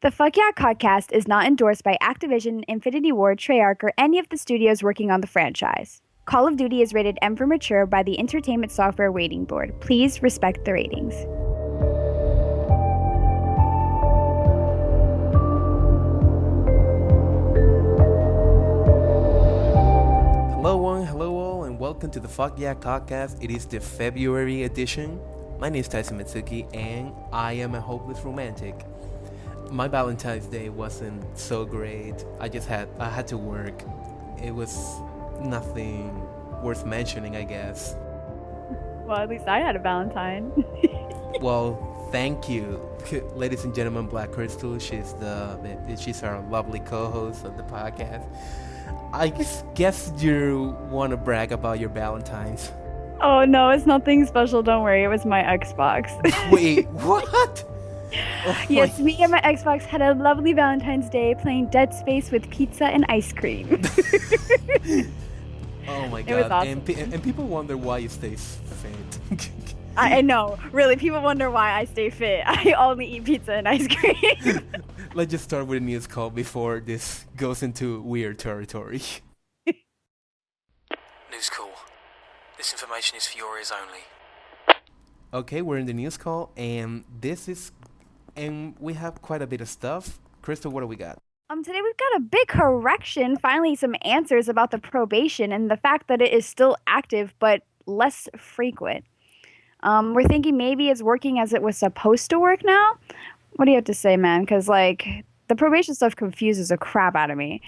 The FYCoDcast is not endorsed by Activision, Infinity Ward, Treyarch, or any of the studios working on the franchise. Call of Duty is rated M for mature by the Entertainment Software Rating Board. Please respect the ratings. Hello all, and welcome to the FYCoDcast. It is the February edition. My name is Tyson, and I am a hopeless romantic. My Valentine's Day wasn't so great. I had to work. It was nothing worth mentioning, I guess. Well, at least I had a Valentine. Well, thank you, ladies and gentlemen. Black Crystal, she's our lovely co-host of the podcast. I guess you want to brag about your Valentine's. Oh no, it's nothing special. Don't worry. It was my Xbox. Wait, what? Oh Yes, my. me and my Xbox had a lovely Valentine's Day playing Dead Space with pizza and ice cream. Oh my It was god. awesome. And people wonder why you stay faint. I know. Really, people wonder why I stay fit. I only eat pizza and ice cream. Let's just start with a news call before this goes into weird territory. News call. This information is for your ears only. Okay, we're in the news call, and we have quite a bit of stuff. Crystal, what do we got? Today we've got a big correction, finally some answers about the probation and the fact that it is still active but less frequent. We're thinking maybe it's working as it was supposed to work now. What do you have to say, man? Because, the probation stuff confuses the crap out of me.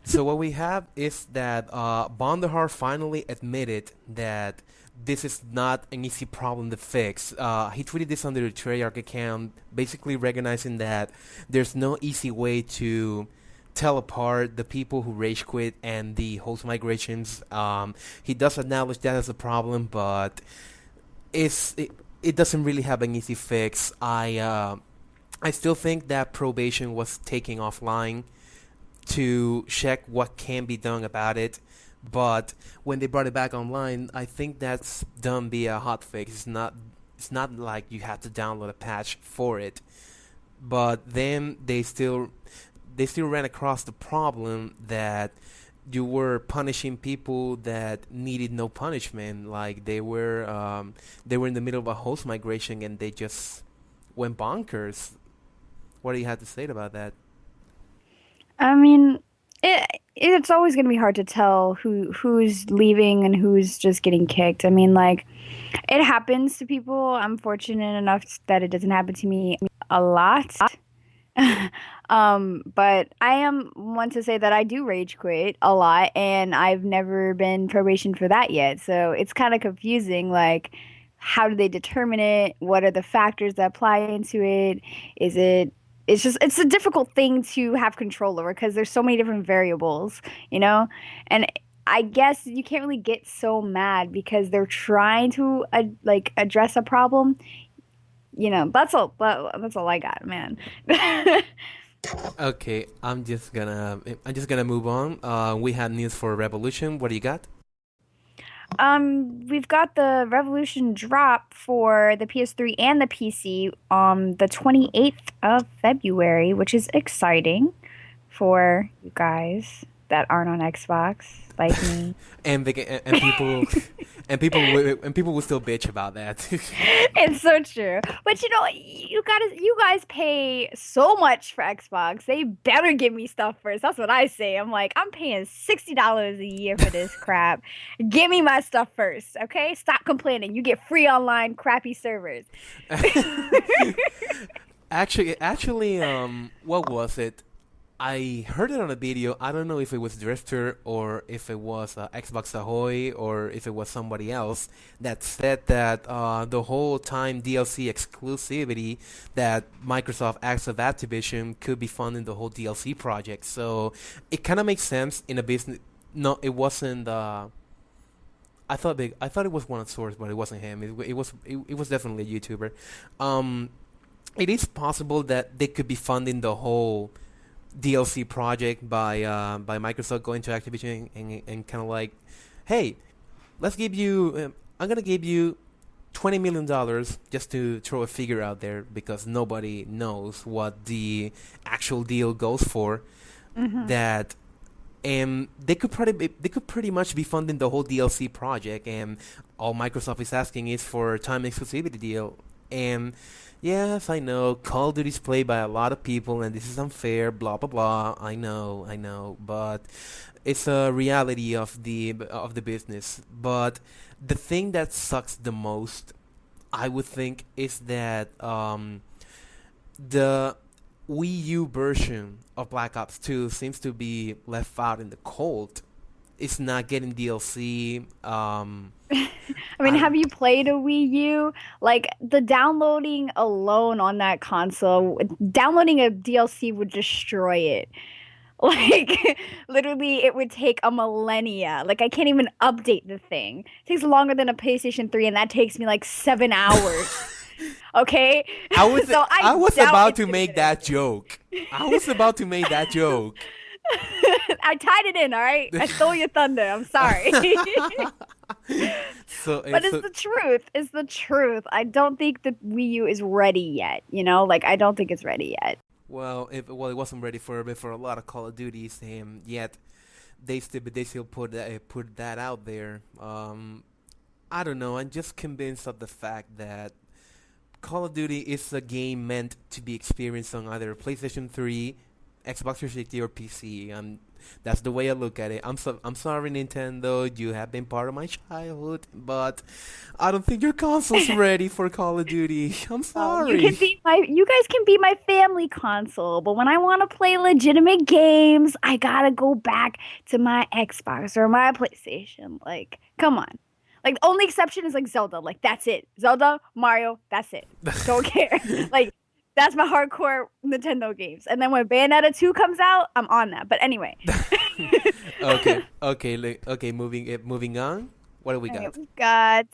So what we have is that Bondahar finally admitted that this is not an easy problem to fix. He tweeted this under the Treyarch account, basically recognizing that there's no easy way to tell apart the people who rage quit and the host migrations. He does acknowledge that as a problem, but it doesn't really have an easy fix. I still think that probation was taken offline to check what can be done about it. But when they brought it back online, I think that's done via hotfix. It's not like you have to download a patch for it. But then they still ran across the problem that you were punishing people that needed no punishment. Like they were in the middle of a host migration and they just went bonkers. What do you have to say about that? I mean, it's always going to be hard to tell who's leaving and who's just getting kicked. I mean, it happens to people. I'm fortunate enough that it doesn't happen to me a lot. But I am one to say that I do rage quit a lot, and I've never been probation for that yet. So it's kind of confusing. How do they determine it? What are the factors that apply into it? Is it? It's a difficult thing to have control over because there's so many different variables, you know. And I guess you can't really get so mad because they're trying to address a problem. That's all. That's all I got, man. Okay, I'm just gonna move on. We have news for Revolution. What do you got? We've got the Revolution drop for the PS3 and the PC on the 28th of February, which is exciting for you guys that aren't on Xbox like me. And people and people will still bitch about that. It's so true. But you guys pay so much for Xbox. They better give me stuff first. That's what I say. I'm like, I'm paying $60 a year for this crap. Give me my stuff first, okay? Stop complaining. You get free online crappy servers. Actually, what was it? I heard it on a video. I don't know if it was Drifter or if it was Xbox Ahoy or if it was somebody else that said that the whole time DLC exclusivity that Microsoft acts of Activision could be funding the whole DLC project. So it kind of makes sense in a business. No, it wasn't. I thought it was one of the source, but it wasn't him. It was definitely a YouTuber. It is possible that they could be funding the whole DLC project by Microsoft going to Activision and kind of like, hey, let's give you. I'm gonna give you $20 million, just to throw a figure out there because nobody knows what the actual deal goes for. Hmm. That and they could pretty much be funding the whole DLC project, and all Microsoft is asking is for a time exclusivity deal. And yes, I know Call of Duty is played by a lot of people, and this is unfair. Blah blah blah. I know, but it's a reality of the business. But the thing that sucks the most, I would think, is that the Wii U version of Black Ops 2 seems to be left out in the cold. It's not getting DLC. I mean, I have you played a Wii U? Like the downloading alone on that console, downloading a DLC would destroy it. Like literally it would take a millennia. Like I can't even update the thing. It takes longer than a PlayStation 3 and that takes me like 7 hours. Okay? So I I was doubt about it's to gonna make get any that joke. I was about to make that joke. I tied it in, all right? I stole your thunder. I'm sorry. But it's So the truth. It's the truth. I don't think the Wii U is ready yet, you know? Like I don't think it's ready yet. it wasn't ready for a lot of Call of Duties, and yet they still put that out there. I don't know. I'm just convinced of the fact that Call of Duty is a game meant to be experienced on either PlayStation 3, Xbox 360, or PC. That's the way I look at it. I'm sorry, Nintendo. You have been part of my childhood, but I don't think your console's ready for Call of Duty. I'm sorry. You guys can be my family console, but when I want to play legitimate games, I gotta go back to my Xbox or my PlayStation. Like, come on. Like the only exception is like Zelda. Like that's it. Zelda, Mario, that's it. Don't care. Like that's my hardcore Nintendo games. And then when Bayonetta 2 comes out, I'm on that. But anyway. Okay. Moving on. What do we All right, got? we've got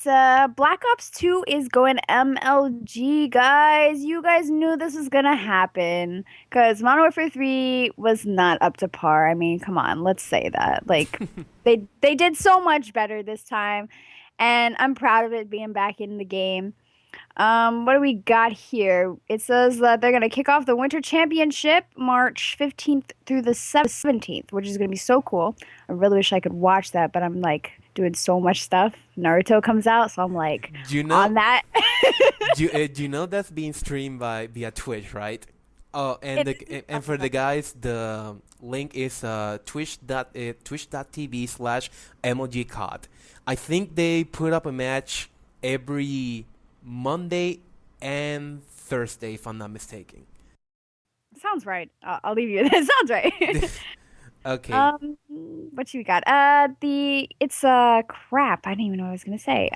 Black Ops 2 is going MLG, guys. You guys knew this was gonna happen because Modern Warfare 3 was not up to par. I mean, come on, let's say that. Like they did so much better this time, and I'm proud of it being back in the game. What do we got here? It says that they're gonna kick off the Winter Championship March 15th through the 17th, which is gonna be so cool. I really wish I could watch that, but I'm like doing so much stuff. Naruto comes out, so I'm like Do you on know? that. Do you know that's being streamed by via Twitch, right? Oh, It is. and for the guys, the link is twitch.tv/MLGCOD. I think they put up a match every Monday and Thursday, if I'm not mistaken. Sounds right. I'll leave you. That sounds right. Okay. What you got? It's crap. I didn't even know what I was gonna say.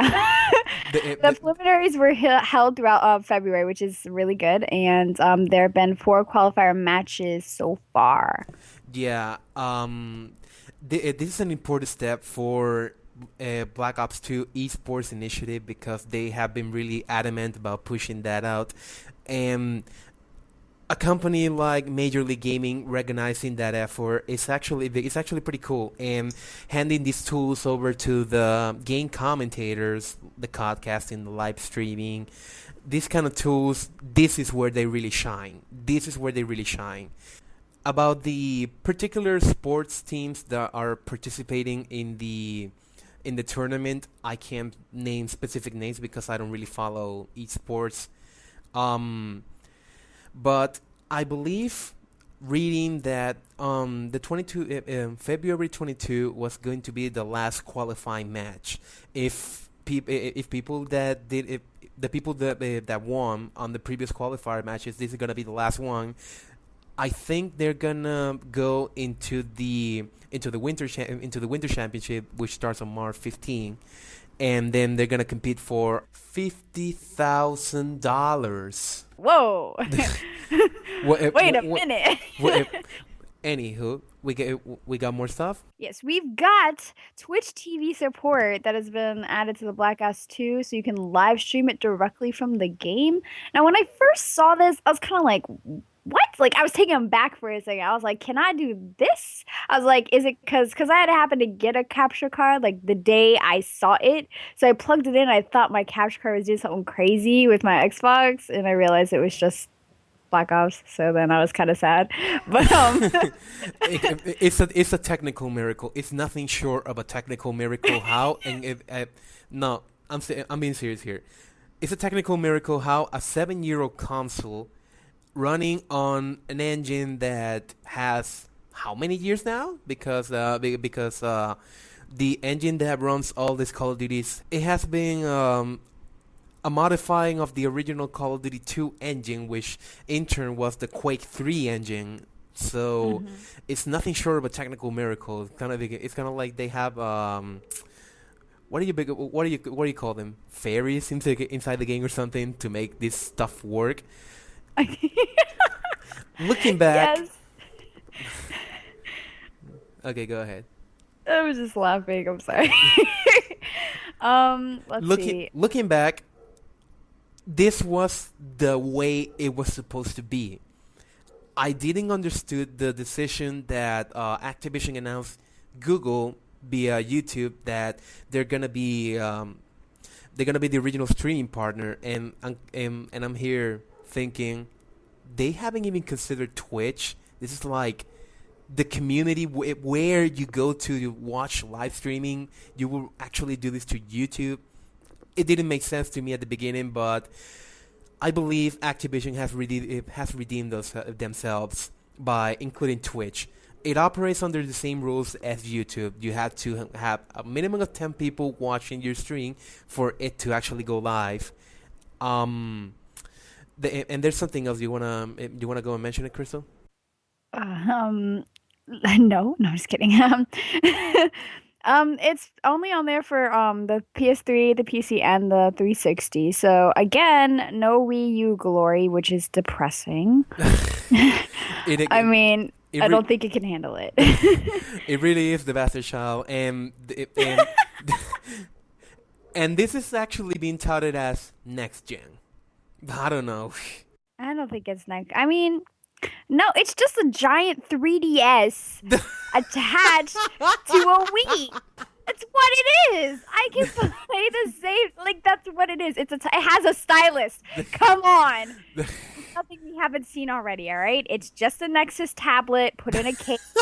The The, preliminaries were held throughout February, which is really good, and there have been 4 qualifier matches so far. yeah. This is an important step for Black Ops 2 eSports initiative because they have been really adamant about pushing that out. And a company like Major League Gaming recognizing that effort is actually pretty cool, and handing these tools over to the game commentators, the podcasting, the live streaming, these kind of tools. This is where they really shine. This is where they really shine. About the particular sports teams that are participating in the tournament, I can't name specific names because I don't really follow esports. Um, but I believe reading that the 22 February 22 was going to be the last qualifying match. If people that did if the people that won on the previous qualifier matches, this is gonna be the last one. I think they're gonna go into the winter championship, which starts on March 15, and then they're gonna compete for $50,000. Whoa! What, Wait a minute. anywho, we got more stuff. Yes, we've got Twitch TV support that has been added to the Black Ops 2, so you can live stream it directly from the game. Now, when I first saw this, I was kind of like, what? like, I was taken aback for a second. I was like, can I do this? I was like, is it because I had happened to get a capture card like the day I saw it. So I plugged it in. I thought my capture card was doing something crazy with my Xbox, and I realized it was just Black Ops. So then I was kind of sad. But It's a technical miracle. It's nothing short of a technical miracle. How and no, I'm being serious here. It's a technical miracle how a 7-year-old console running on an engine that has how many years now? Because the engine that runs all these Call of Duties, it has been a modifying of the original Call of Duty 2 engine, which in turn was the Quake 3 engine. So it's nothing short of a technical miracle. It's kind of like they have what do you call them? Fairies inside the game or something to make this stuff work. Looking back, yes, okay, go ahead. I was just laughing. I'm sorry. Let's see. Looking back, this was the way it was supposed to be. I didn't understood the decision that Activision announced Google via YouTube that they're gonna be the original streaming partner, and I'm here thinking they haven't even considered Twitch. This is like the community where you go to watch live streaming. You will actually do this to YouTube. It didn't make sense to me at the beginning, but I believe Activision has redeemed themselves by including Twitch. It operates under the same rules as YouTube. You have to have a minimum of 10 people watching your stream for it to actually go live. And there's something else you wanna go and mention it, Crystal? Um, no, I'm just kidding. It's only on there for the PS3, the PC, and the 360. So again, no Wii U glory, which is depressing. I it, mean, it, I re- don't think it can handle it. it really is the bastard child, and this is actually being touted as next gen. I don't know. I don't think it's next. I mean, no, it's just a giant 3DS attached to a Wii. That's what it is. I can play the same. Like that's what it is. It has a stylus. Come on. Nothing we haven't seen already. All right. It's just a Nexus tablet put in a case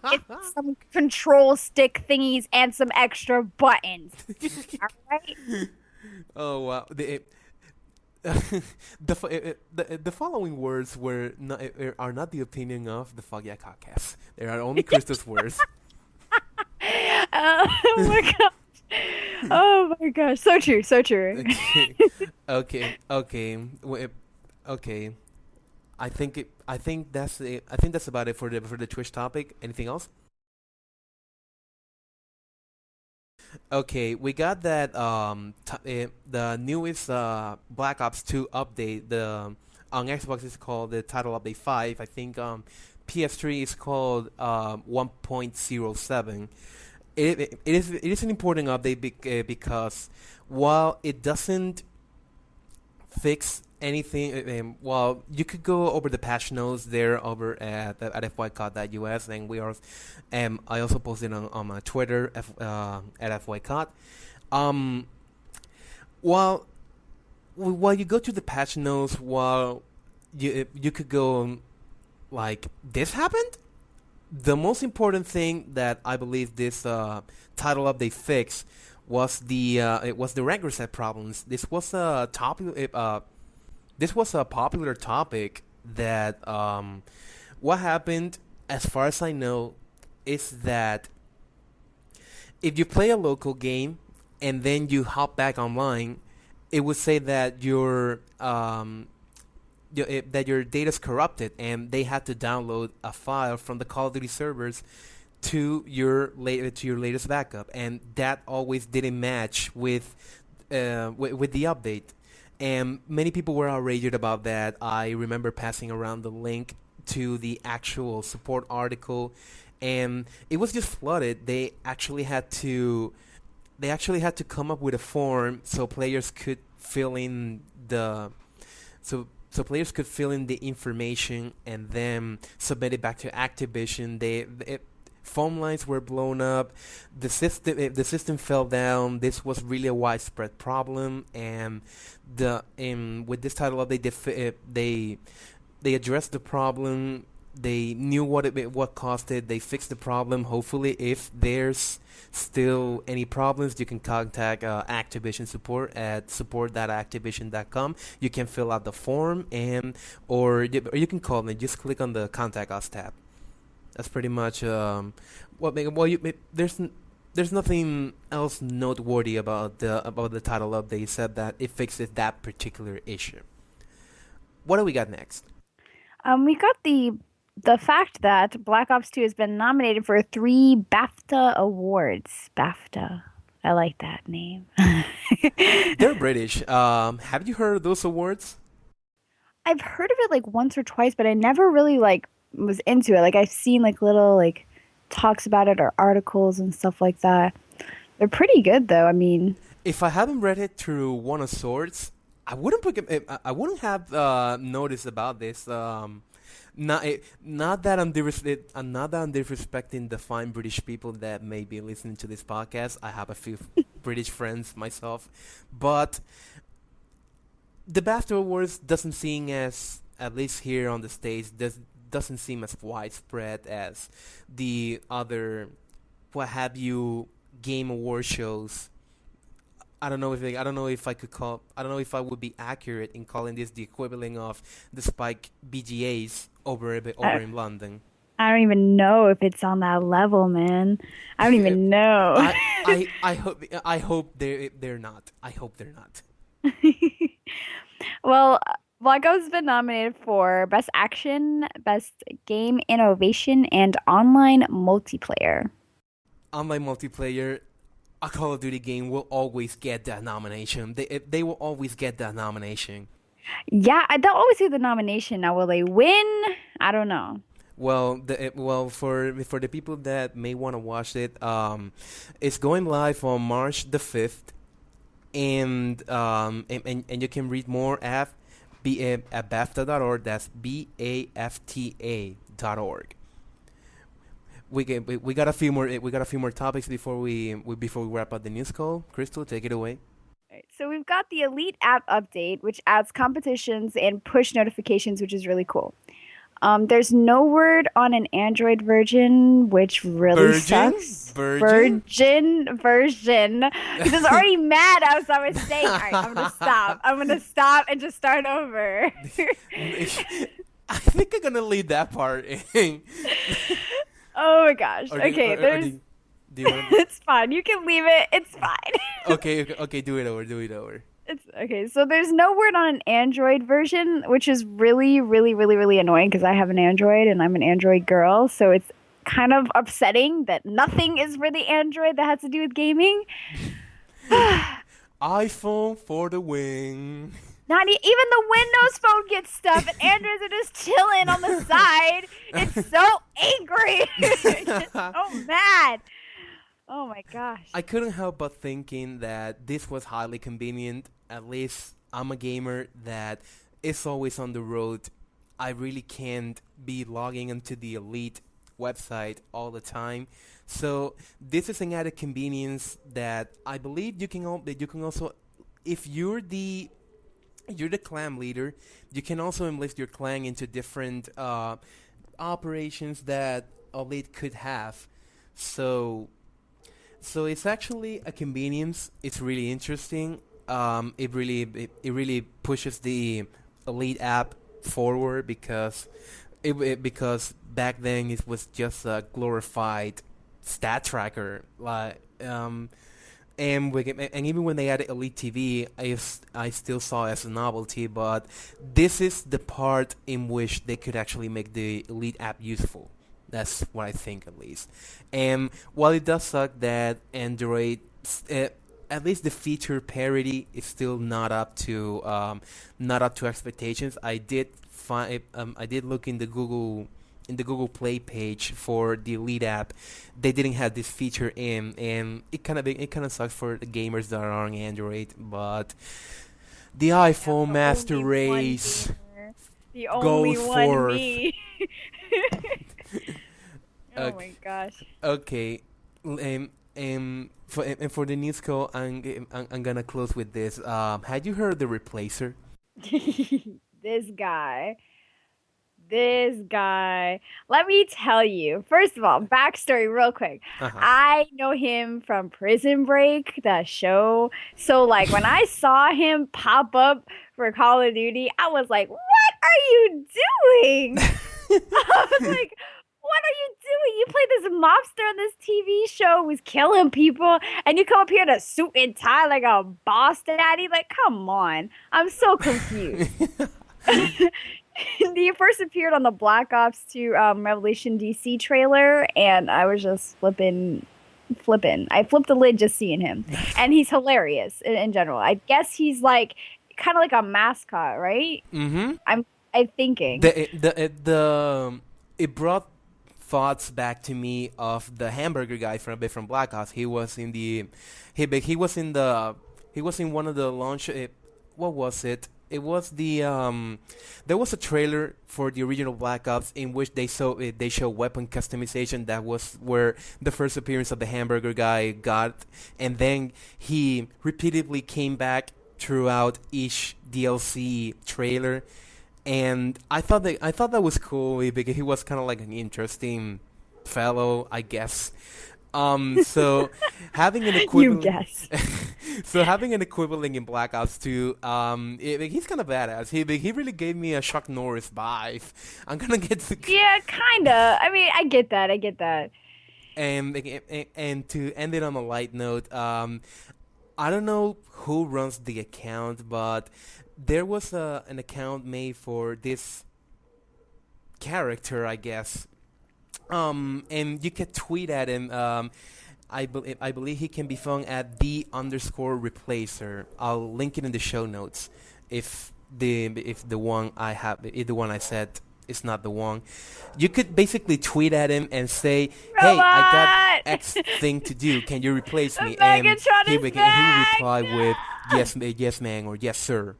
with some control stick thingies and some extra buttons. All right. Oh wow. The following words are not the opinion of the FYCoDcast. They are only Crystal's words. Oh my gosh. Oh my gosh. So true. So true. Okay. I think that's about it for the Twitch topic. Anything else? Okay, we got that the newest Black Ops 2 update. The on Xbox is called the title update 5. I think PS3 is called 1.07. It is an important update because while it doesn't fix anything, well, you could go over the patch notes there over at FYCod.us, and I also posted on my Twitter at FYCod. While you go to the patch notes, while you could go like, this happened. The most important thing that I believe this title update fixed was the rank reset problems. This was a popular topic that what happened, as far as I know, is that if you play a local game and then you hop back online, it would say that your data's corrupted, and they had to download a file from the Call of Duty servers to your latest backup, and that always didn't match with the update. And many people were outraged about that. I remember passing around the link to the actual support article, and it was just flooded. They actually had to come up with a form so players could fill in So players could fill in the information and then submit it back to Activision. Phone lines were blown up. The system fell down. This was really a widespread problem, and with this title update, they addressed the problem. They knew what caused it. They fixed the problem. Hopefully, if there's still any problems, you can contact Activision support at support.activision.com. You can fill out the form or you can call them. Just click on the Contact Us tab. That's pretty much there's nothing else noteworthy about the title update except that it fixes that particular issue. What do we got next? We got the fact that Black Ops 2 has been nominated for 3 BAFTA awards. BAFTA. I like that name. They're British. Have you heard of those awards? I've heard of it like once or twice, but I never really like was into it. Like I've seen like little like talks about it or articles and stuff like that. They're pretty good though. I mean, If I haven't read it through One of Swords, I wouldn't have noticed about this. Not that I'm disrespecting the fine British people that may be listening to this podcast. I have a few British friends myself, but the BAFTA Awards doesn't seem as, at least here on the States, doesn't seem as widespread as the other, what have you, game award shows. I don't know if I would be accurate in calling this the equivalent of the Spike BGAs over in London. I don't even know if it's on that level, man. I don't even know. I hope they're not. I hope they're not. Well, Black Ops has been nominated for Best Action, Best Game Innovation, and Online Multiplayer. Online multiplayer, a Call of Duty game will always get that nomination. They will always get that nomination. Yeah, they'll always get the nomination. Now, will they win? I don't know. For the people that may want to watch it, it's going live on March the 5th, and you can read more at BAFTA.org. That's BAFTA.org. We got a few more topics before we wrap up the news call. Crystal, take it away. Right, so we've got the Elite app update, which adds competitions and push notifications, which is really cool. There's no word on an Android version, which really sucks. Virgin version. Because I'm already mad as I was saying. All right, I'm gonna stop and just start over. I think I'm gonna leave that part in. Oh my gosh. Okay, do you want it's fine. You can leave it. It's fine. Okay, do it over. It's okay. So there's no word on an Android version, which is really, really, really, really annoying because I have an Android and I'm an Android girl. So it's kind of upsetting that nothing is for the Android that has to do with gaming. iPhone for the win. Not even the Windows Phone gets stuff, and Androids are just chilling on the side. It's so angry. It's so mad. Oh my gosh. I couldn't help but thinking that this was highly convenient. At least I'm a gamer that is always on the road. I really can't be logging into the Elite website all the time. So this is an added convenience that I believe you can also, if you're the clan leader, you can also enlist your clan into different operations that Elite could have. So it's actually a convenience. It's really interesting. It really pushes the Elite app forward because because back then it was just a glorified stat tracker. And even when they added Elite TV, I still saw it as a novelty. But this is the part in which they could actually make the Elite app useful. That's what I think, at least. And while it does suck that Android, at least the feature parity is still not up to expectations. I did look in the Google Play page for the Elite app. They didn't have this feature in, and it kind of sucks for the gamers that are on Android. But the iPhone master race. The only goes one forth. me. Oh Okay, my gosh. okay. For the news call, I'm gonna close with this. Had you heard the replacer? This guy. This guy. Let me tell you. First of all, backstory real quick. Uh huh. I know him from Prison Break, the show. So like when I saw him pop up for Call of Duty, I was like, "What are you doing?" I was like, "What are you doing? You play this mobster on this TV show who's killing people, and you come up here to suit and tie like a boss daddy? Like, come on. I'm so confused." He first appeared on the Black Ops 2 Revelation DC trailer, and I was just flipping. I flipped the lid just seeing him. And he's hilarious in general. I guess he's like kind of like a mascot, right? Mm-hmm. I'm thinking. It brought thoughts back to me of the hamburger guy from Black Ops. He was in the he was in the he was in one of the launch. What was it? It was there was a trailer for the original Black Ops in which they show weapon customization. That was where the first appearance of the hamburger guy got, and then he repeatedly came back throughout each DLC trailer, and I thought that was cool because he was kind of like an interesting fellow, I guess. So having an You equivalent, guess. so having an equivalent in Black Ops 2, he's kind of badass. He really gave me a Chuck Norris vibe. I'm gonna get to Yeah, kind of. I mean, I get that. I get that. and to end it on a light note, I don't know who runs the account, but there was an account made for this character, I guess. And you can tweet at him. I believe he can be found at the underscore replacer. I'll link it in the show notes if the one I have if the one I said is not the one. You could basically tweet at him and say, "Hey, I got Robot! X thing to do. Can you replace The me?" And Megatron is he will back! reply with, No! yes, man," or "Yes, sir.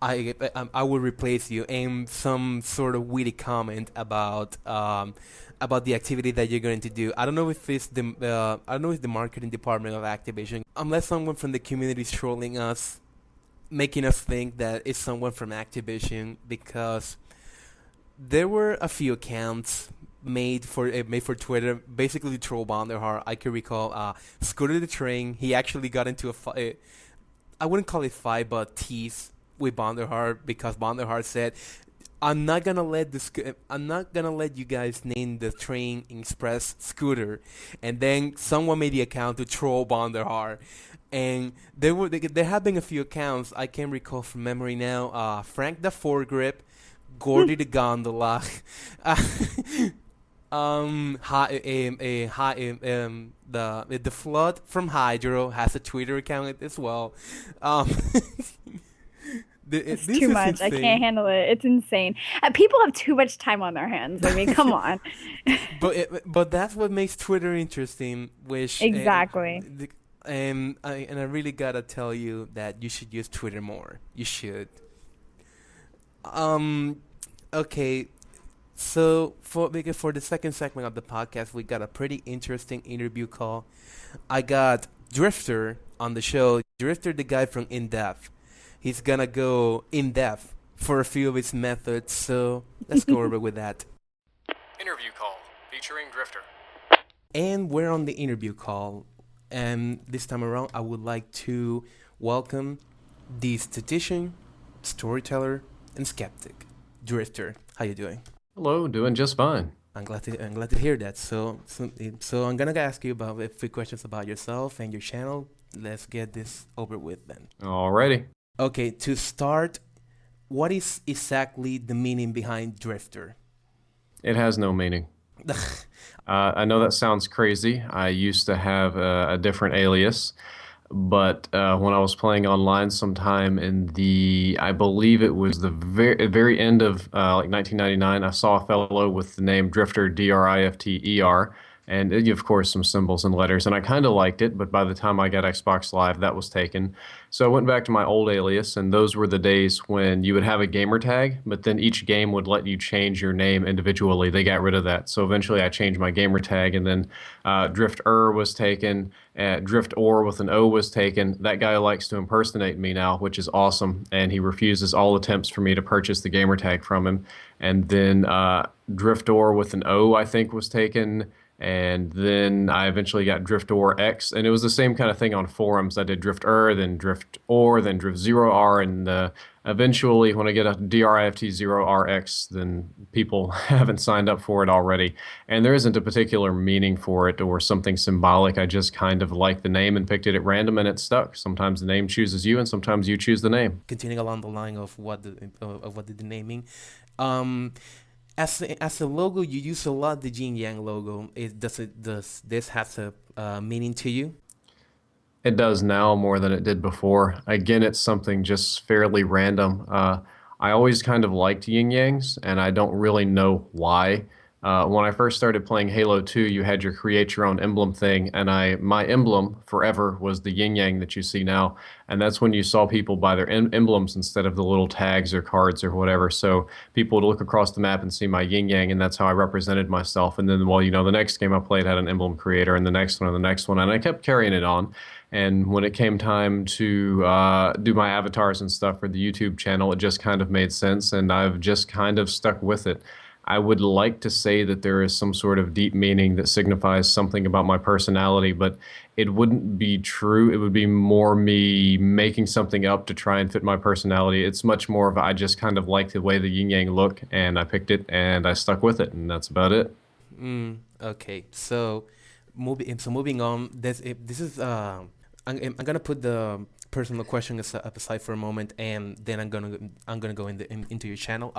I will replace you," and some sort of witty comment about the activity that you're going to do. I don't know if it's I don't know if the marketing department of Activision, unless someone from the community is trolling us, making us think that it's someone from Activision, because there were a few accounts made for Twitter, basically to troll Bonderhar. I can recall Scooter the Train. He actually got into a fight. I wouldn't call it fight, but tease with Bonderhar because Bonderhar said, I'm not gonna let you guys name the train Express Scooter." And then someone made the account to troll Bonderhar, and there have been a few accounts I can recall from memory now. Frank the Foregrip, Gordy the Gondola, the Flood from Hydro has a Twitter account as well. Um, It's this too is much. I can't insane. handle it. It's insane. People have too much time on their hands. I mean, come on. But that's what makes Twitter interesting, which Exactly. and I really gotta tell you that you should use Twitter more. You should. Um, okay. So because for the second segment of the podcast, we got a pretty interesting interview call. I got Drifter on the show. Drifter, the guy from In Depth. He's gonna go in depth for a few of his methods. So let's go over with that. Interview call featuring Drifter. And we're on the interview call. And this time around, I would like to welcome the statistician, storyteller, and skeptic, Drifter. How you doing? Hello, doing just fine. I'm glad to hear that. So I'm gonna ask you about a few questions about yourself and your channel. Let's get this over with then. Alrighty. Okay, to start, what is exactly the meaning behind Drifter? It has no meaning. I know that sounds crazy. I used to have a different alias, but when I was playing online sometime in I believe it was the very end of like 1999, I saw a fellow with the name Drifter, Drifter, and of course some symbols and letters. And I kind of liked it, but by the time I got Xbox Live, that was taken. So I went back to my old alias, and those were the days when you would have a gamer tag, but then each game would let you change your name individually. They got rid of that. So eventually I changed my gamer tag, and then Drifter was taken. Drift Or with an O was taken. That guy likes to impersonate me now, which is awesome, and he refuses all attempts for me to purchase the gamer tag from him. And then Drift Or with an O, I think, was taken. And then I eventually got Drift Or X, and it was the same kind of thing on forums. I did Drifter, then Drift Or, then Drift Zero R, and eventually, when I get a DRIFT Zero RX, then people haven't signed up for it already. And there isn't a particular meaning for it or something symbolic. I just kind of liked the name and picked it at random, and it stuck. Sometimes the name chooses you, and sometimes you choose the name. Continuing along the line of what the naming, um, as a logo, you use a lot the yin yang logo. Does this have a meaning to you? It does now more than it did before. Again, it's something just fairly random. I always kind of liked yin yangs, and I don't really know why. When I first started playing Halo 2, you had your create your own emblem thing, and my emblem forever was the yin yang that you see now, and that's when you saw people buy their emblems instead of the little tags or cards or whatever. So people would look across the map and see my yin yang, and that's how I represented myself. And then, well, the next game I played had an emblem creator, and the next one, and the next one, and I kept carrying it on. And when it came time to do my avatars and stuff for the YouTube channel, it just kind of made sense, and I've just kind of stuck with it. I would like to say that there is some sort of deep meaning that signifies something about my personality, but it wouldn't be true. It would be more me making something up to try and fit my personality. It's much more of I just kind of like the way the yin yang look, and I picked it and I stuck with it, and that's about it. Okay, so moving on. This is I'm gonna put the personal question aside for a moment, and then I'm gonna go into your channel.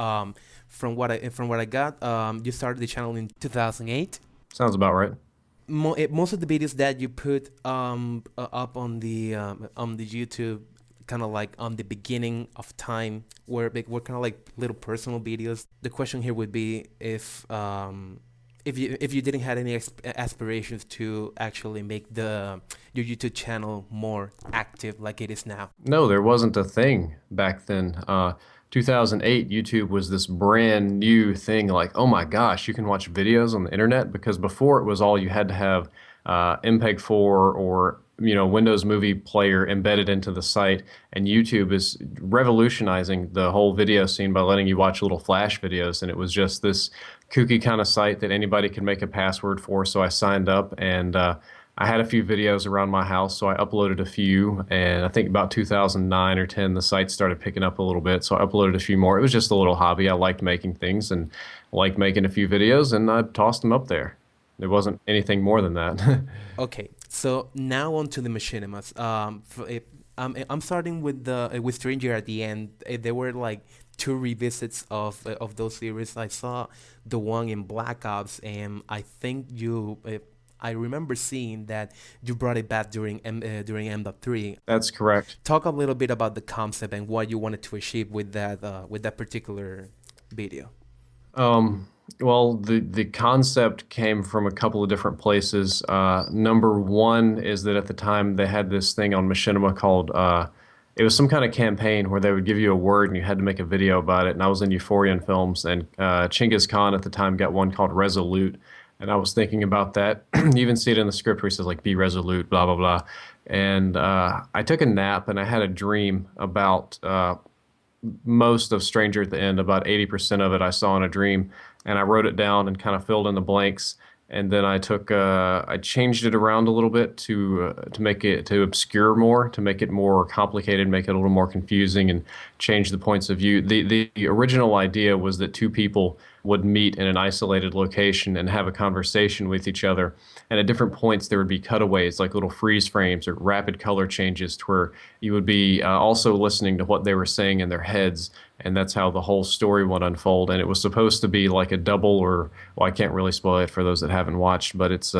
From what I got, you started the channel in 2008. Sounds about right. Most of the videos that you put up on the YouTube, kind of like on the beginning of time, were kind of like little personal videos. The question here would be if you didn't have any aspirations to actually make your YouTube channel more active like it is now. No, there wasn't a thing back then. 2008, YouTube was this brand new thing. Like, oh my gosh, you can watch videos on the internet, because before it was all you had to have MPEG-4 or Windows Movie Player embedded into the site, and YouTube is revolutionizing the whole video scene by letting you watch little flash videos, and it was just this kooky kind of site that anybody could make a password for. So I signed up, and I had a few videos around my house, so I uploaded a few, and I think about 2009 or 10 the site started picking up a little bit, so I uploaded a few more. It was just a little hobby. I liked making things and liked making a few videos, and I tossed them up there. There wasn't anything more than that. Okay, so now on to the machinimas. I'm starting with Stranger at the end. There were like two revisits of those series. I saw the one in Black Ops, and I think I remember seeing that you brought it back during M.3. That's correct. Talk a little bit about the concept and what you wanted to achieve with that particular video. Well, the concept came from a couple of different places. Number one is that at the time they had this thing on Machinima called, it was some kind of campaign where they would give you a word and you had to make a video about it. And I was in Euphorian Films, and Chinggis Khan at the time got one called Resolute. And I was thinking about that. You even see it in the script where he says, like, be resolute, blah, blah, blah. And I took a nap and I had a dream about most of Stranger at the End. About 80% of it I saw in a dream. And I wrote it down and kind of filled in the blanks. And then I changed it around a little bit to make it, to obscure more, to make it more complicated, make it a little more confusing, and change the points of view. The original idea was that two people would meet in an isolated location and have a conversation with each other. And at different points, there would be cutaways, like little freeze frames or rapid color changes, to where you would be also listening to what they were saying in their heads. And that's how the whole story would unfold. And it was supposed to be like a double, or, well, I can't really spoil it for those that haven't watched, but it's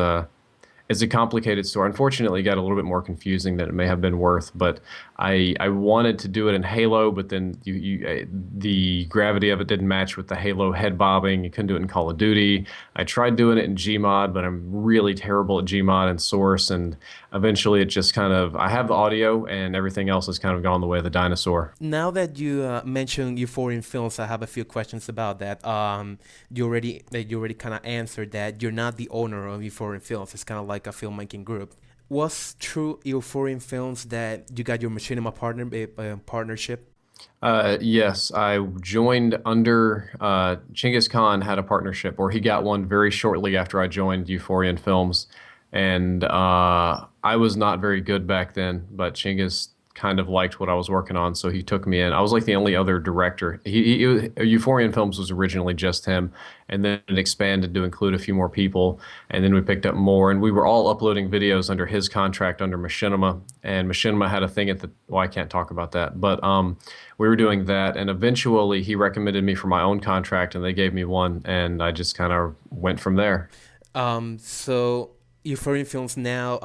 it's a complicated story. Unfortunately, it got a little bit more confusing than it may have been worth. But I wanted to do it in Halo, but then the gravity of it didn't match with the Halo head bobbing. You couldn't do it in Call of Duty. I tried doing it in Gmod, but I'm really terrible at Gmod and Source. And eventually, it just kind of I have the audio, and everything else has kind of gone the way of the dinosaur. Now that you mentioned Euphorian Films, I have a few questions about that. You already kind of answered that you're not the owner of Euphorian Films. It's kind of like a filmmaking group. Was true Euphorian Films that you got your machinima partnership? Yes, I joined under Chinggis Khan had a partnership, or he got one very shortly after I joined Euphorian Films, and I was not very good back then, but Chinggis kind of liked what I was working on, so he took me in. I was like the only other director. Euphorian Films was originally just him, and then it expanded to include a few more people, and then we picked up more, and we were all uploading videos under his contract under Machinima, and Machinima had a thing at the, well, I can't talk about that, but we were doing that, and eventually he recommended me for my own contract, and they gave me one, and I just kind of went from there. So Euphorian Films now,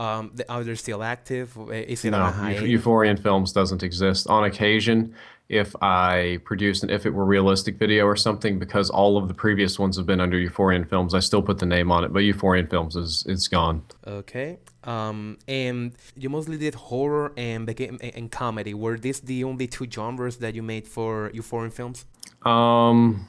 are they still active? Is it on a No, hiatus? Euphorian Films doesn't exist. On occasion, if I produced if it were realistic video or something, because all of the previous ones have been under Euphorian Films, I still put the name on it, but Euphorian Films is it's gone. Okay. And you mostly did horror and comedy. Were these the only two genres that you made for Euphorian Films? Um,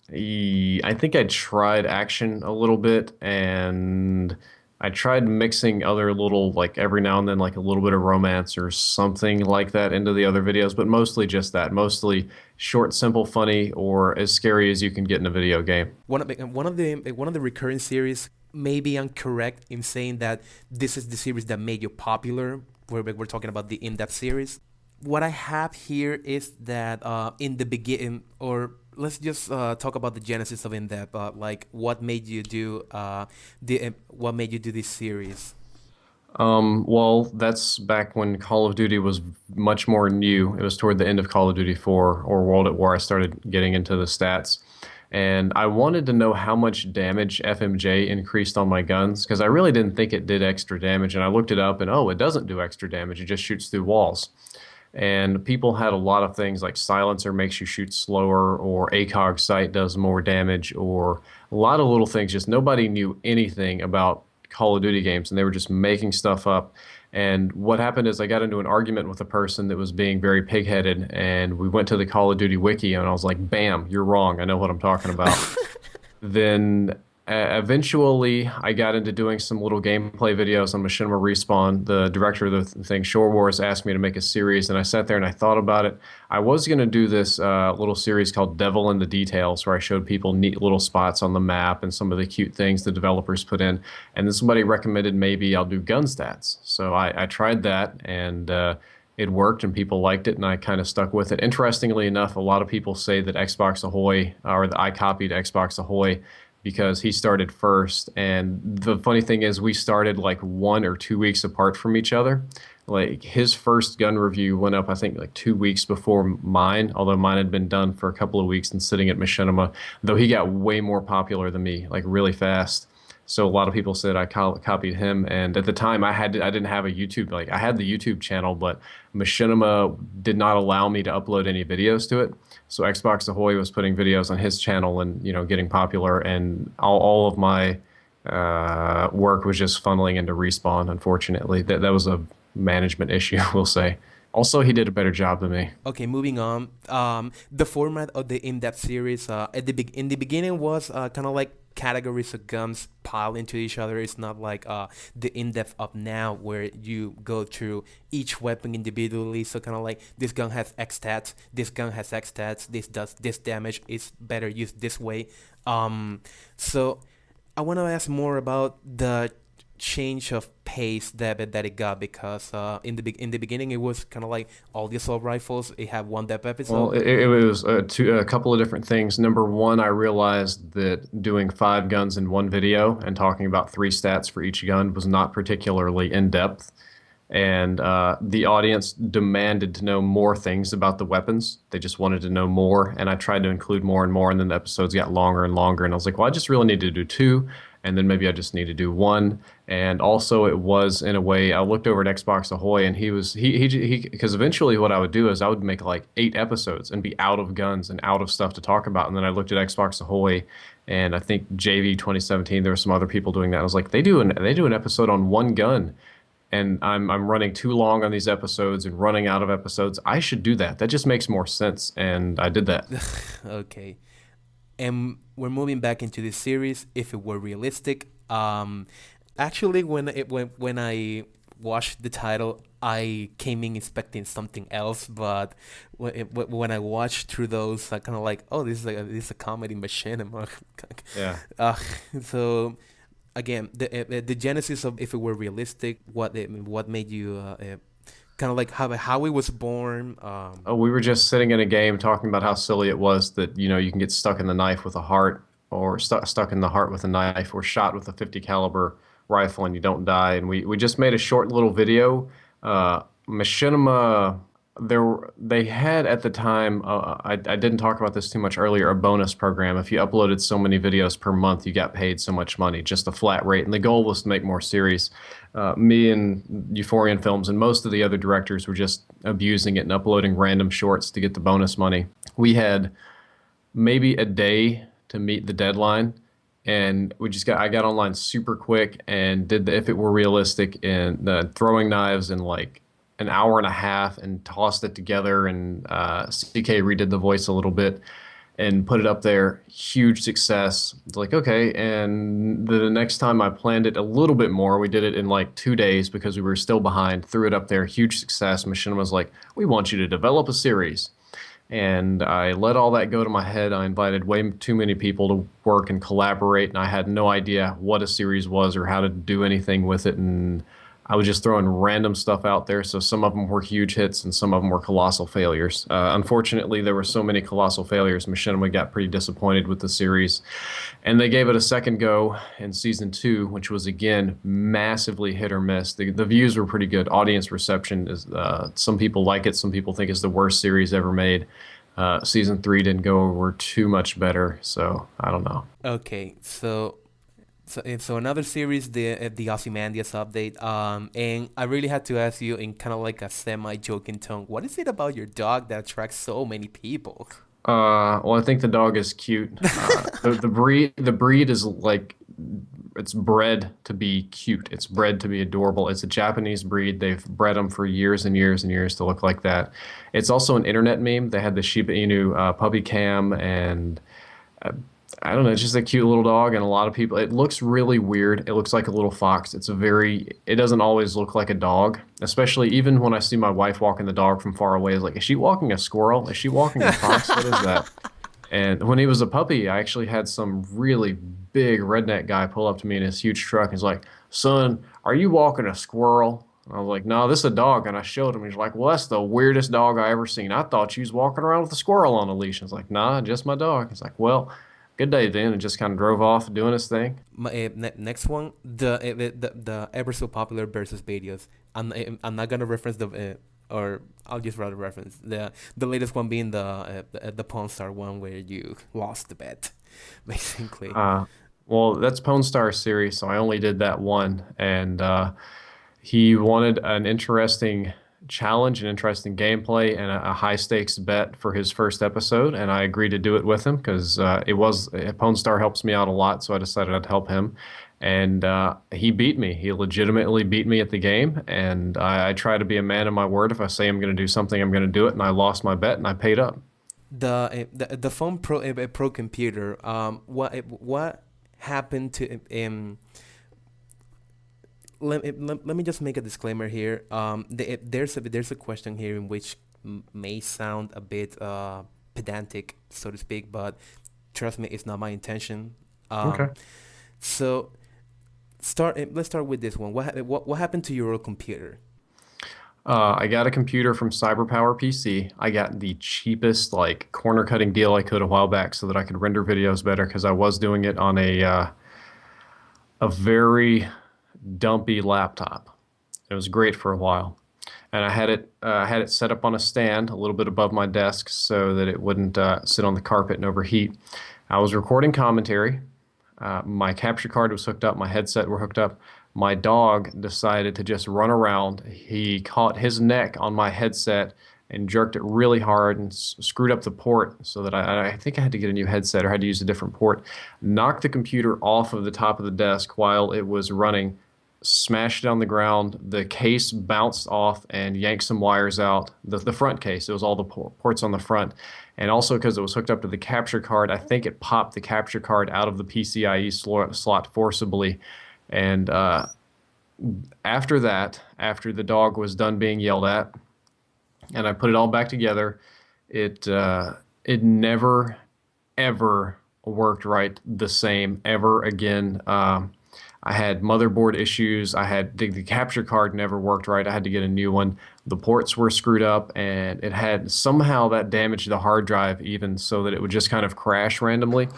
I think I tried action a little bit, and I tried mixing other little, like every now and then, like a little bit of romance or something like that into the other videos, but mostly just that. Mostly short, simple, funny, or as scary as you can get in a video game. One of the recurring series. Maybe I'm correct in saying that this is the series that made you popular. We're talking about the in-depth series. What I have here is that in the beginning, or let's just talk about the genesis of in-depth. Like what made you do this series? Well, that's back when Call of Duty was much more new. It was toward the end of Call of Duty 4 or World at War I started getting into the stats. And I wanted to know how much damage FMJ increased on my guns because I really didn't think it did extra damage. And I looked it up and oh, it doesn't do extra damage. It just shoots through walls. And people had a lot of things like silencer makes you shoot slower, or ACOG sight does more damage, or a lot of little things. Just nobody knew anything about Call of Duty games, and they were just making stuff up. And what happened is I got into an argument with a person that was being very pig-headed, and we went to the Call of Duty wiki, and I was like, "Bam, you're wrong. I know what I'm talking about." Then eventually, I got into doing some little gameplay videos on Machinima Respawn. The director of the thing, Shore Wars, asked me to make a series, and I sat there and I thought about it. I was going to do this little series called Devil in the Details, where I showed people neat little spots on the map and some of the cute things the developers put in. And then somebody recommended maybe I'll do gun stats. So I tried that, and it worked, and people liked it, and I kind of stuck with it. Interestingly enough, a lot of people say that Xbox Ahoy, or that I copied Xbox Ahoy, because he started first. And the funny thing is we started like 1 or 2 weeks apart from each other. Like his first gun review went up, I think, like 2 weeks before mine, although mine had been done for a couple of weeks and sitting at Machinima, though he got way more popular than me, like really fast. So a lot of people said I copied him, and at the time I didn't have a YouTube, like I had the YouTube channel, but Machinima did not allow me to upload any videos to it. So Xbox Ahoy was putting videos on his channel and getting popular, and all of my work was just funneling into Respawn. Unfortunately, that was a management issue, we'll say. Also, he did a better job than me. Okay, moving on. The format of the in-depth series in the beginning was kind of like categories of guns pile into each other. It's not like the in-depth of now where you go through each weapon individually. So kind of like this gun has X stats, this gun has X stats, this does this damage. It's better used this way. So I want to ask more about the change of pace that it got, because in the beginning it was kind of like all the assault rifles. It had one depth episode. Well, it was a couple of different things. Number one, I realized that doing 5 guns in one video and talking about 3 stats for each gun was not particularly in depth. And the audience demanded to know more things about the weapons. They just wanted to know more, and I tried to include more and more, and then the episodes got longer and longer. And I was like, well, I just really need to do 2. and then maybe I just need to do one. And also, it was in a way I looked over at Xbox Ahoy, and he because eventually what I would do is I would make like 8 episodes and be out of guns and out of stuff to talk about. And then I looked at Xbox Ahoy, and I think JV 2017 there were some other people doing that. I was like, they do an episode on one gun, and I'm running too long on these episodes and running out of episodes. I should do that. That just makes more sense, and I did that. Okay. And we're moving back into this series. If it were realistic, actually, when I watched the title, I came in expecting something else. But when I watched through those, I kind of like, oh, this is a comedy machine. Yeah. uh, so again, the genesis of if it were realistic, what made you kind of like how it was born. Oh, we were just sitting in a game talking about how silly it was that, you can get stuck in the knife with a heart, or stuck in the heart with a knife, or shot with a 50 caliber rifle and you don't die. And we just made a short little video. Machinima, they had at the time, I didn't talk about this too much earlier, a bonus program. If you uploaded so many videos per month, you got paid so much money, just a flat rate. And the goal was to make more series. Me and Euphorian Films and most of the other directors were just abusing it and uploading random shorts to get the bonus money. We had maybe a day to meet the deadline, and I got online super quick and did the if it were realistic, and throwing knives in like an hour and a half, and tossed it together, and CK redid the voice a little bit and put it up there. Huge success. It's like, okay. And the next time I planned it a little bit more. We did it in like 2 days because we were still behind. Threw it up there. Huge success. Machinima was like, we want you to develop a series. And I let all that go to my head. I invited way too many people to work and collaborate, and I had no idea what a series was or how to do anything with it. And I was just throwing random stuff out there. So some of them were huge hits and some of them were colossal failures. Unfortunately, there were so many colossal failures. Machinima got pretty disappointed with the series, and they gave it a second go in season 2, which was again massively hit or miss. The views were pretty good. Audience reception is some people like it. Some people think it's the worst series ever made. Season 3 didn't go over too much better. So I don't know. Okay, so another series, the Ozymandias update, and I really had to ask you in kind of like a semi-joking tone, what is it about your dog that attracts so many people? Well, I think the dog is cute. The breed is like, it's bred to be cute. It's bred to be adorable. It's a Japanese breed. They've bred them for years and years and years to look like that. It's also an internet meme. They had the Shiba Inu puppy cam, and I don't know. It's just a cute little dog, and a lot of people. It looks really weird. It looks like a little fox. It doesn't always look like a dog, especially even when I see my wife walking the dog from far away. It's like, is she walking a squirrel? Is she walking a fox? What is that? And when he was a puppy, I actually had some really big redneck guy pull up to me in his huge truck. He's like, "Son, are you walking a squirrel?" I was like, "No, this is a dog." And I showed him. He's like, "Well, that's the weirdest dog I ever seen. I thought you was walking around with a squirrel on a leash." I was like, "Nah, just my dog." He's like, "Well, good day then," and just kind of drove off doing his thing. Next one, the ever so popular versus videos. I'm not gonna reference or I'll just rather reference the latest one being the Pawn Star one where you lost the bet, basically. Well, that's Pawn Star series, so I only did that one, and he wanted an interesting challenge, an interesting gameplay, and a high stakes bet for his first episode, and I agreed to do it with him because Pawn Star helps me out a lot, so I decided I'd help him. And he beat me. He legitimately beat me at the game, and I try to be a man of my word. If I say I'm going to do something, I'm going to do it, and I lost my bet, and I paid up. The phone pro computer. What happened to let me just make a disclaimer here. There's a question here in which may sound a bit pedantic, so to speak, but trust me, it's not my intention. Okay. So let's start with this one. What happened to your old computer? I got a computer from CyberPower PC. I got the cheapest, like, corner cutting deal I could a while back so that I could render videos better because I was doing it on a very dumpy laptop. It was great for a while, and I had it set up on a stand a little bit above my desk so that it wouldn't sit on the carpet and overheat. I was recording commentary. My capture card was hooked up, my headset were hooked up. My dog decided to just run around. He caught his neck on my headset and jerked it really hard and screwed up the port so that I think I had to get a new headset or had to use a different port. Knocked the computer off of the top of the desk while it was running, smashed it on the ground. The case bounced off and yanked some wires out. The front case, it was all the ports on the front. And also because it was hooked up to the capture card, I think it popped the capture card out of the PCIe slot forcibly. And after that, after the dog was done being yelled at, and I put it all back together, it never ever worked right the same ever again. I had motherboard issues. I had the capture card never worked right. I had to get a new one. The ports were screwed up, and it had somehow that damaged the hard drive even so that it would just kind of crash randomly.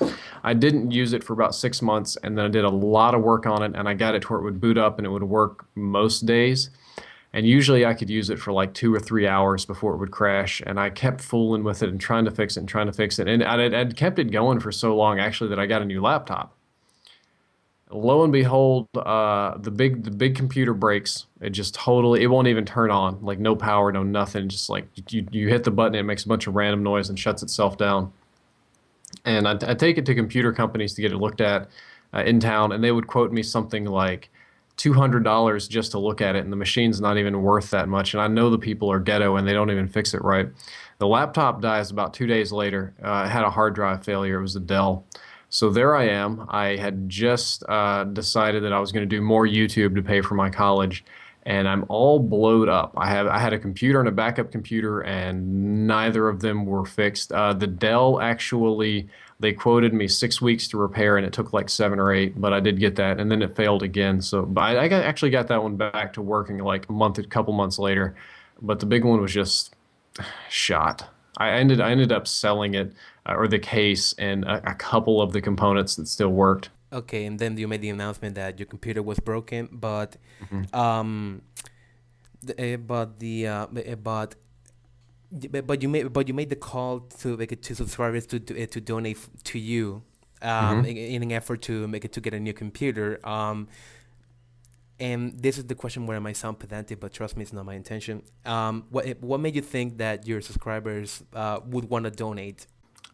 I didn't use it for about 6 months, and then I did a lot of work on it, and I got it to where it would boot up and it would work most days. And usually I could use it for like 2 or 3 hours before it would crash. And I kept fooling with it and trying to fix it and trying to fix it. And I'd kept it going for so long, actually, that I got a new laptop. Lo and behold, the big computer breaks. It won't even turn on. Like no power, no nothing. Just like you hit the button, it makes a bunch of random noise and shuts itself down. And I take it to computer companies to get it looked at in town, and they would quote me something like $200 just to look at it, and the machine's not even worth that much. And I know the people are ghetto and they don't even fix it right. The laptop dies about 2 days later. It had a hard drive failure. It was a Dell. So there I am. I had just decided that I was going to do more YouTube to pay for my college, and I'm all blowed up. I had a computer and a backup computer, and neither of them were fixed. The Dell actually, they quoted me 6 weeks to repair, and it took like 7 or 8, but I did get that, and then it failed again. So but actually got that one back to working like a couple months later, but the big one was just shot. I ended up selling it, or the case, and a couple of the components that still worked. Okay, and then you made the announcement that your computer was broken, but Mhm. but the but you made the call to make it to subscribers to donate to you Mhm. in an effort to make it to get a new computer. And this is the question where I might sound pedantic, but trust me, it's not my intention. What made you think that your subscribers would want to donate?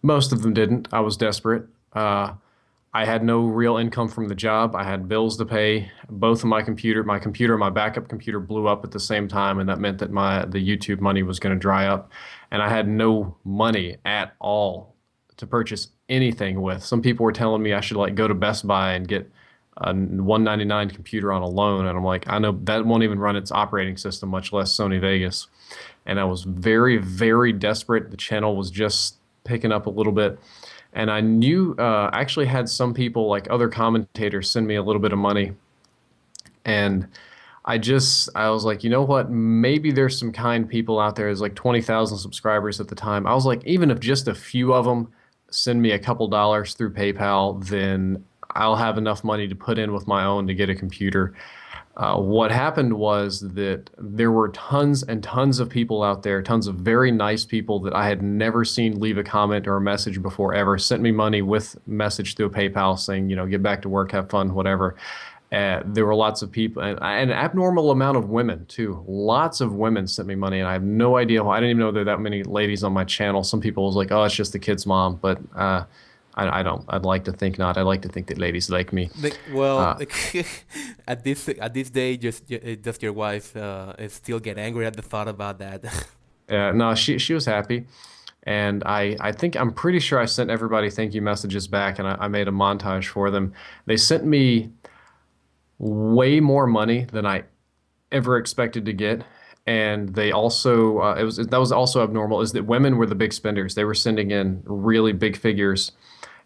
Most of them didn't. I was desperate. I had no real income from the job. I had bills to pay. Both of my computer, my backup computer blew up at the same time, and that meant that the YouTube money was going to dry up, and I had no money at all to purchase anything with. Some people were telling me I should like go to Best Buy and get a 199 computer on a loan, and I'm like, I know that won't even run its operating system, much less Sony Vegas. And I was very, very desperate. The channel was just picking up a little bit. And I knew, I actually had some people, like other commentators, send me a little bit of money. And I was like, you know what? Maybe there's some kind people out there. There's like 20,000 subscribers at the time. I was like, even if just a few of them send me a couple dollars through PayPal, then I'll have enough money to put in with my own to get a computer. What happened was that there were tons and tons of people out there, tons of very nice people that I had never seen leave a comment or a message before ever, sent me money with message through PayPal saying, you know, get back to work, have fun, whatever. There were lots of people, and an abnormal amount of women too. Lots of women sent me money, and I have no idea why. I didn't even know there were that many ladies on my channel. Some people was like, "Oh, it's just the kid's mom," but I don't. I'd like to think not. I'd like to think that ladies like me. Well, Uh, at this day, just your wife still get angry at the thought about that. no, she was happy, and I think I'm pretty sure I sent everybody thank you messages back, and I made a montage for them. They sent me way more money than I ever expected to get. And they also, that was also abnormal, is that women were the big spenders. They were sending in really big figures.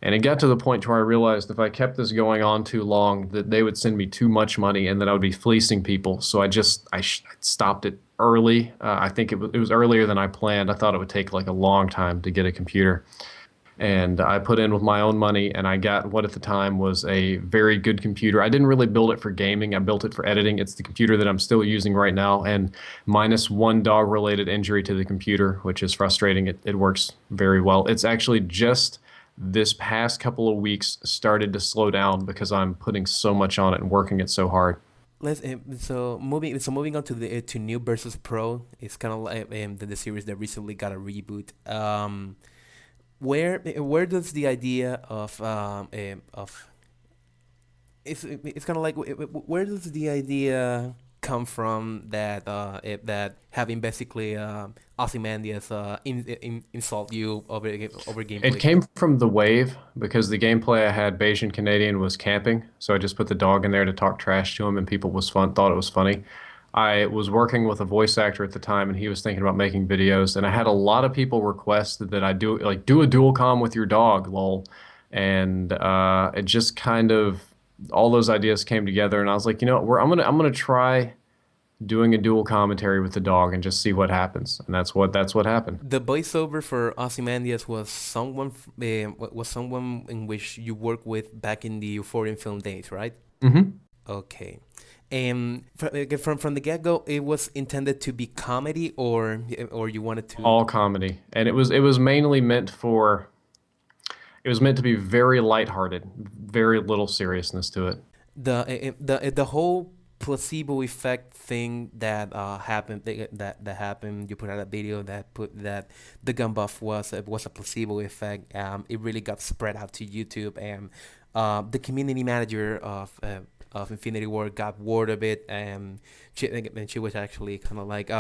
And it got to the point where I realized if I kept this going on too long, that they would send me too much money and that I would be fleecing people. So I stopped it early. I think it was earlier than I planned. I thought it would take like a long time to get a computer. And I put in with my own money, and I got what at the time was a very good computer. I didn't really build it for gaming. I built it for editing. It's the computer that I'm still using right now, and minus one dog-related injury to the computer, which is frustrating. It works very well. It's actually just this past couple of weeks started to slow down because I'm putting so much on it and working it so hard. Moving on to the to New versus Pro. It's kind of like the series that recently got a reboot. Where does the idea of it's kind of like where does the idea come from that that having basically Ozymandias insult you over It gameplay? came from the wave because the gameplay I had, Bayesian Canadian, was camping. So I just put the dog in there to talk trash to him, and people thought it was funny. I was working with a voice actor at the time, and he was thinking about making videos. And I had a lot of people request that I do a dual com with your dog, lol. And it just kind of all those ideas came together, and I was like, you know, I'm gonna try doing a dual commentary with the dog and just see what happens. And that's what happened. The voiceover for Ozymandias was someone in which you worked with back in the Euphorian film days, right? Hmm. Okay. And from the get go, it was intended to be comedy, or you wanted to All comedy, and it was mainly meant for it was meant to be very lighthearted, very little seriousness to it. the whole placebo effect thing that that happened. You put out a video that the gun buff was a placebo effect. It really got spread out to YouTube, and the community manager of Infinity War got word of it, and she was actually kind of like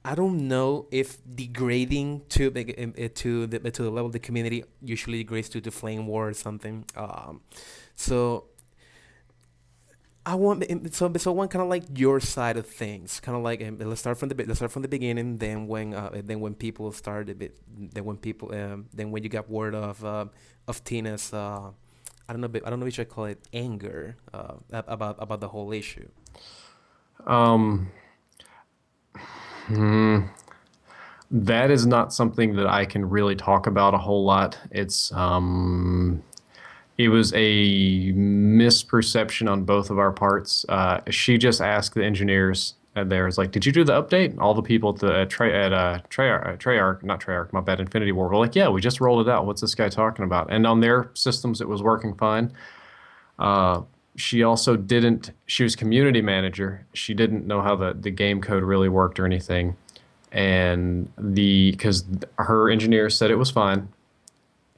I don't know if degrading to the level of the community usually degrades to the flame war or something. So I want kind of like your side of things, kind of like let's start from the beginning. Then when people started it, then when you got word of Tina's I don't know if I call it anger about the whole issue. Um, hmm, that is not something that I can really talk about a whole lot. It was a misperception on both of our parts. She just asked the engineers there, was like, "Did you do the update?" All the people at the Treyarch, not Treyarch, my bad, Infinity War were like, "Yeah, we just rolled it out. What's this guy talking about?" And on their systems, it was working fine. Uh, she also didn't. She was community manager. She didn't know how the game code really worked or anything, and because her engineer said it was fine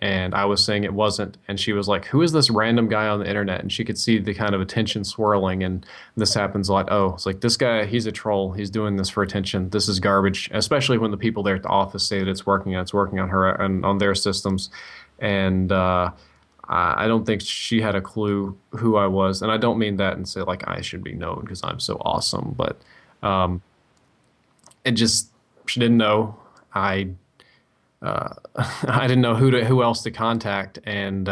and I was saying it wasn't. And she was like, "Who is this random guy on the internet?" And she could see the kind of attention swirling. And this happens a lot. Oh, it's like this guy, he's a troll. He's doing this for attention. This is garbage. Especially when the people there at the office say that it's working on her and on their systems. And I don't think she had a clue who I was. And I don't mean that and say like I should be known because I'm so awesome. But um, it just she didn't know. I I didn't know who else to contact, and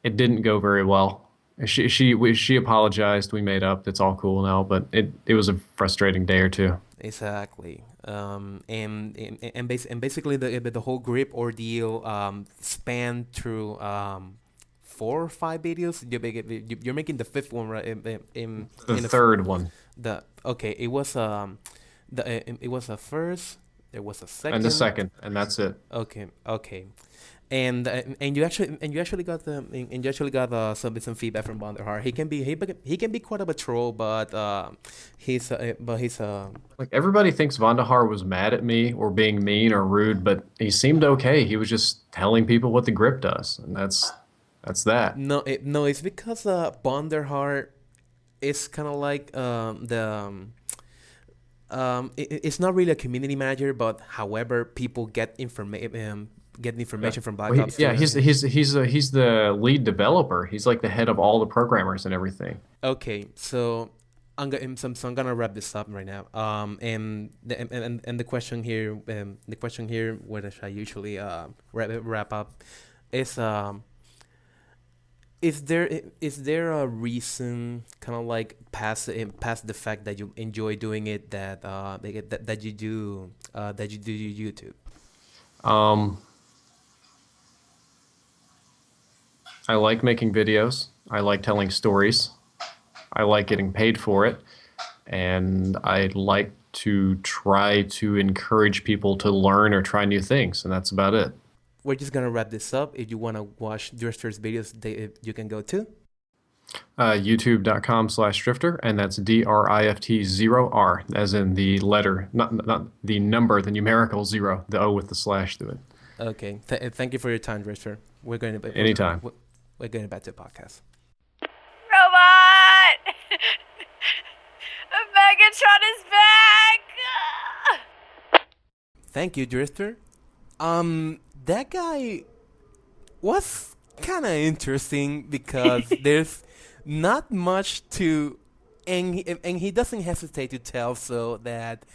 it didn't go very well. She apologized. We made up. It's all cool now, but it was a frustrating day or two. Exactly. And basically the whole grip ordeal spanned through 4 or 5 videos. You're making the fifth one, right? The In the third one the okay, it was a first, there was a and the second. second, and that's it. Okay, okay. And you actually got some feedback from Bonderhart. He can be quite of a troll, but he's Like everybody thinks Vandahar was mad at me or being mean or rude, but he seemed okay. He was just telling people what the grip does, and that's that. no, it's because Bonderhart is kind of like it's not really a community manager, but however people get Yeah. information from Black Well, Ops yeah, 2. he's the lead developer. He's like the head of all the programmers and everything. Okay, so I'm gonna wrap this up right now. And the question here, which I usually wrap up, is is there a reason, kind of like past the fact that you enjoy doing it, that you do YouTube? Um, I like making videos. I like telling stories. I like getting paid for it, and I like to try to encourage people to learn or try new things, and that's about it. we're just gonna wrap this up. If you wanna watch Drifter's videos, you can go to YouTube.com/drifter, and that's DRIFT0R, as in the letter, not the number, the numerical 0, the O with the slash through it. Okay. Thank you for your time, Drifter. Anytime. We're going back to the podcast. Robot! Megatron is back! Thank you, Drifter. That guy was kind of interesting because there's not much to, and he doesn't hesitate to tell so that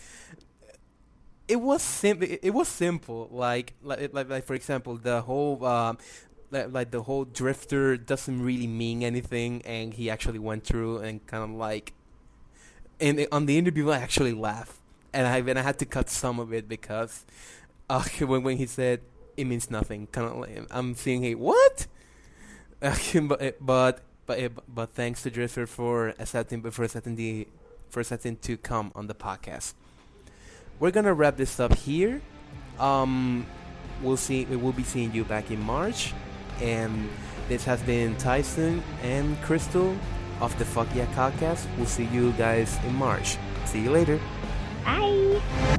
it was simple. It was simple. Like for example, the whole like the whole Drifter doesn't really mean anything, and he actually went through and kind of like, and on the interview I actually laughed, and I had to cut some of it because when he said it means nothing, kind of like I'm seeing hey what, but thanks to Drifter for accepting to come on the podcast. We're gonna wrap this up here. We'll be seeing you back in March, and this has been Tyson and Crystal of the FYCoDcast. We'll see you guys in March. See you later. Bye!